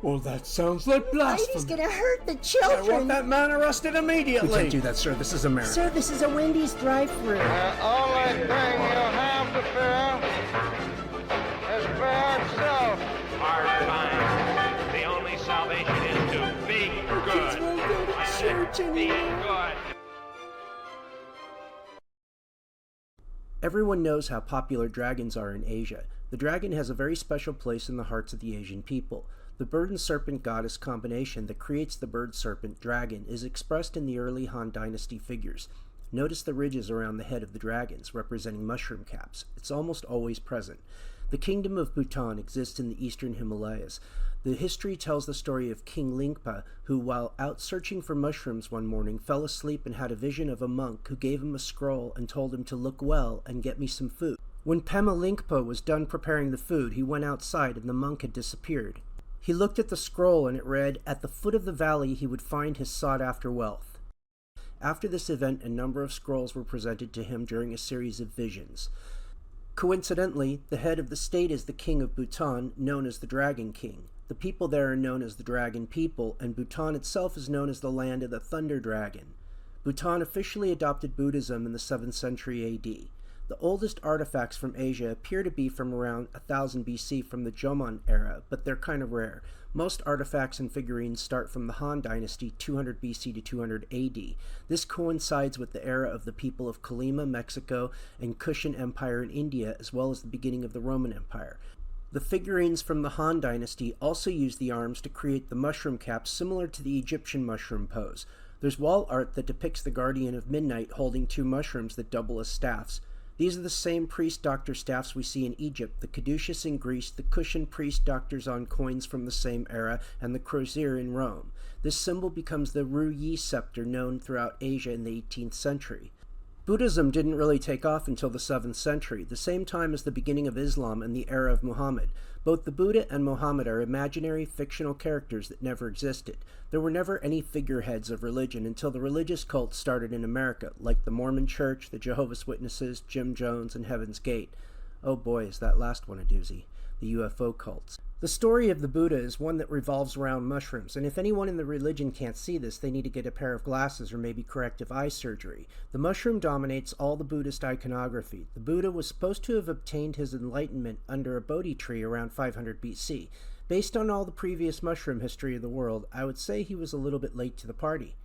Well, that sounds like blasphemy. He's gonna hurt the I children. want that man arrested immediately. We can't do that, sir. This is America. Sir, this is a Wendy's drive-thru. Only thing you'll have to fear is fear itself. Hard times. The only salvation is to be good. I said, be good. Everyone knows how popular dragons are in Asia. The dragon has a very special place in the hearts of the Asian people. The bird and serpent goddess combination that creates the bird-serpent dragon is expressed in the early Han Dynasty figures. Notice the ridges around the head of the dragons, representing mushroom caps. It's almost always present. The kingdom of Bhutan exists in the eastern Himalayas. The history tells the story of King Lingpa, who, while out searching for mushrooms one morning, fell asleep and had a vision of a monk who gave him a scroll and told him to look well and get me some food. When Pema Lingpa was done preparing the food, he went outside and the monk had disappeared. He looked at the scroll and it read, "At the foot of the valley he would find his sought-after wealth." After this event, a number of scrolls were presented to him during a series of visions. Coincidentally, the head of the state is the king of Bhutan, known as the Dragon King. The people there are known as the Dragon People, and Bhutan itself is known as the land of the Thunder Dragon. Bhutan officially adopted Buddhism in the 7th century AD. The oldest artifacts from Asia appear to be from around 1000 BC from the Jomon era, but they're kind of rare. Most artifacts and figurines start from the Han Dynasty 200 BC to 200 AD. This coincides with the era of the people of Colima, Mexico, and Kushan Empire in India, as well as the beginning of the Roman Empire. The figurines from the Han Dynasty also use the arms to create the mushroom caps similar to the Egyptian mushroom pose. There's wall art that depicts the Guardian of Midnight holding two mushrooms that double as staffs. These are the same priest-doctor staffs we see in Egypt, the caduceus in Greece, the Kushan priest-doctors on coins from the same era, and the crozier in Rome. This symbol becomes the Ru Yi scepter known throughout Asia in the 18th century. Buddhism didn't really take off until the 7th century, the same time as the beginning of Islam and the era of Muhammad. Both the Buddha and Muhammad are imaginary, fictional characters that never existed. There were never any figureheads of religion until the religious cults started in America, like the Mormon Church, the Jehovah's Witnesses, Jim Jones, and Heaven's Gate. Oh boy, is that last one a doozy. The UFO cults. The story of the Buddha is one that revolves around mushrooms, and if anyone in the religion can't see this, they need to get a pair of glasses or maybe corrective eye surgery. The mushroom dominates all the Buddhist iconography. The Buddha was supposed to have obtained his enlightenment under a Bodhi tree around 500 BC. Based on all the previous mushroom history of the world, I would say he was a little bit late to the party.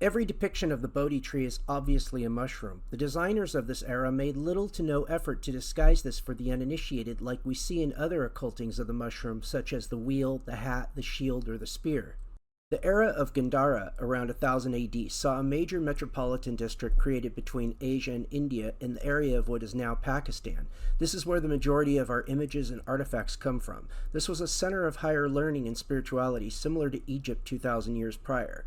Every depiction of the Bodhi tree is obviously a mushroom. The designers of this era made little to no effort to disguise this for the uninitiated like we see in other occultings of the mushroom, such as the wheel, the hat, the shield, or the spear. The era of Gandhara, around 1000 AD, saw a major metropolitan district created between Asia and India in the area of what is now Pakistan. This is where the majority of our images and artifacts come from. This was a center of higher learning and spirituality, similar to Egypt 2000 years prior.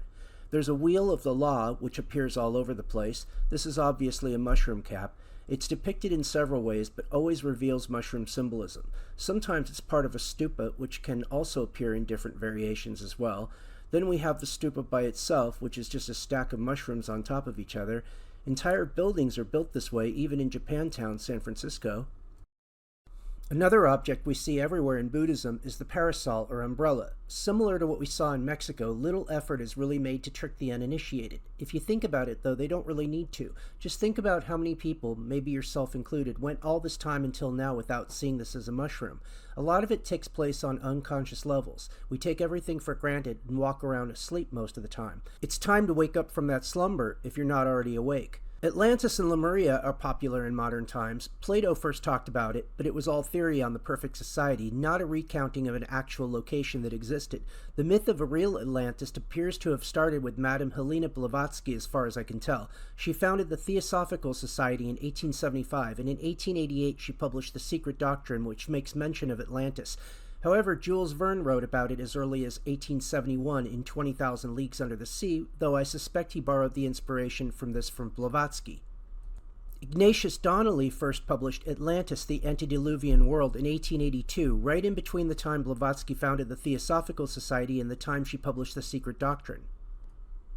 There's a wheel of the law, which appears all over the place. This is obviously a mushroom cap. It's depicted in several ways, but always reveals mushroom symbolism. Sometimes it's part of a stupa, which can also appear in different variations as well. Then we have the stupa by itself, which is just a stack of mushrooms on top of each other. Entire buildings are built this way, even in Japantown, San Francisco. Another object we see everywhere in Buddhism is the parasol or umbrella. Similar to what we saw in Mexico, little effort is really made to trick the uninitiated. If you think about it, though, they don't really need to. Just think about how many people, maybe yourself included, went all this time until now without seeing this as a mushroom. A lot of it takes place on unconscious levels. We take everything for granted and walk around asleep most of the time. It's time to wake up from that slumber if you're not already awake. Atlantis and Lemuria are popular in modern times. Plato first talked about it, but it was all theory on the perfect society, not a recounting of an actual location that existed. The myth of a real Atlantis appears to have started with Madame Helena Blavatsky, as far as I can tell. She founded the Theosophical Society in 1875, and in 1888 she published The Secret Doctrine, which makes mention of Atlantis. However, Jules Verne wrote about it as early as 1871 in 20,000 Leagues Under the Sea, though I suspect he borrowed the inspiration from this from Blavatsky. Ignatius Donnelly first published Atlantis, the Antediluvian World in 1882, right in between the time Blavatsky founded the Theosophical Society and the time she published The Secret Doctrine.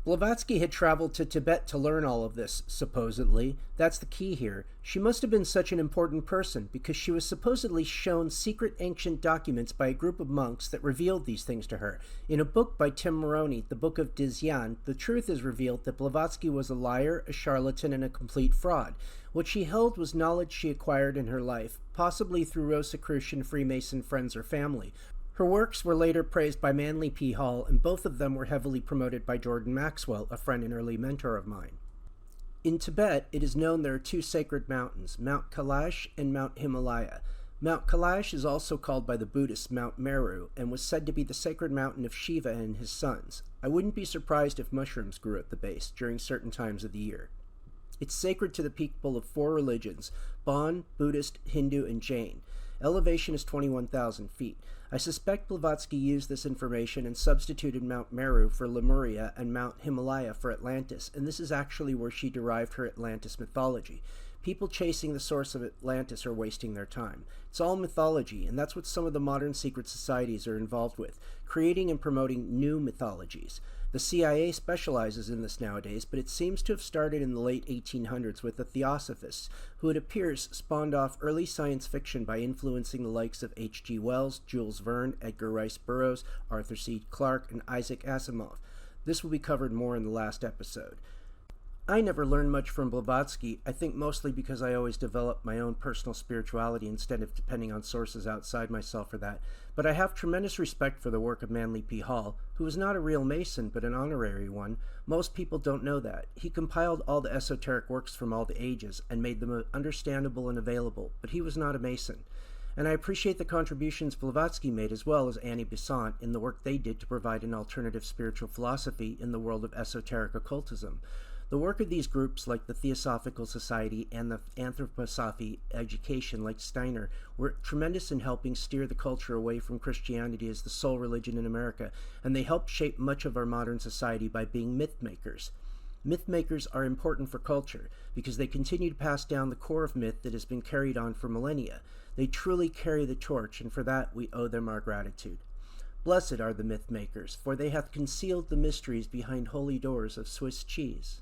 Blavatsky had traveled to Tibet to learn all of this, supposedly. That's the key here. She must have been such an important person because she was supposedly shown secret ancient documents by a group of monks that revealed these things to her. In a book by Tim Moroney, The Book of Dizyan, the truth is revealed that Blavatsky was a liar, a charlatan, and a complete fraud. What she held was knowledge she acquired in her life, possibly through Rosicrucian Freemason friends or family. Her works were later praised by Manly P. Hall, and both of them were heavily promoted by Jordan Maxwell, a friend and early mentor of mine. In Tibet, it is known there are two sacred mountains, Mount Kailash and Mount Himalaya. Mount Kailash is also called by the Buddhists Mount Meru, and was said to be the sacred mountain of Shiva and his sons. I wouldn't be surprised if mushrooms grew at the base during certain times of the year. It's sacred to the people of four religions, Bon, Buddhist, Hindu, and Jain. Elevation is 21,000 feet. I suspect Blavatsky used this information and substituted Mount Meru for Lemuria and Mount Himalaya for Atlantis, and this is actually where she derived her Atlantis mythology. People chasing the source of Atlantis are wasting their time. It's all mythology, and that's what some of the modern secret societies are involved with, creating and promoting new mythologies. The CIA specializes in this nowadays, but it seems to have started in the late 1800s with the Theosophists, who it appears spawned off early science fiction by influencing the likes of H.G. Wells, Jules Verne, Edgar Rice Burroughs, Arthur C. Clarke, and Isaac Asimov. This will be covered more in the last episode. I never learned much from Blavatsky, I think mostly because I always developed my own personal spirituality instead of depending on sources outside myself for that, but I have tremendous respect for the work of Manly P. Hall, who was not a real Mason but an honorary one. Most people don't know that. He compiled all the esoteric works from all the ages and made them understandable and available, but he was not a Mason. And I appreciate the contributions Blavatsky made as well as Annie Besant in the work they did to provide an alternative spiritual philosophy in the world of esoteric occultism. The work of these groups, like the Theosophical Society and the Anthroposophy education, like Steiner, were tremendous in helping steer the culture away from Christianity as the sole religion in America, and they helped shape much of our modern society by being myth makers. Myth makers are important for culture because they continue to pass down the core of myth that has been carried on for millennia. They truly carry the torch, and for that we owe them our gratitude. Blessed are the myth makers, for they hath concealed the mysteries behind holy doors of Swiss cheese.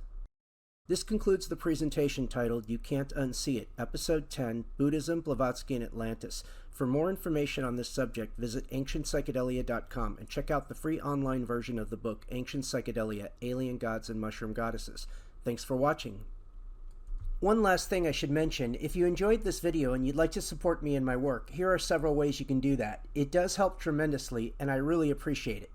This concludes the presentation titled You Can't Unsee It, Episode 10, Buddhism, Blavatsky, and Atlantis. For more information on this subject, visit AncientPsychedelia.com and check out the free online version of the book, Ancient Psychedelia, Alien Gods and Mushroom Goddesses. Thanks for watching. One last thing I should mention, if you enjoyed this video and you'd like to support me in my work, here are several ways you can do that. It does help tremendously, and I really appreciate it.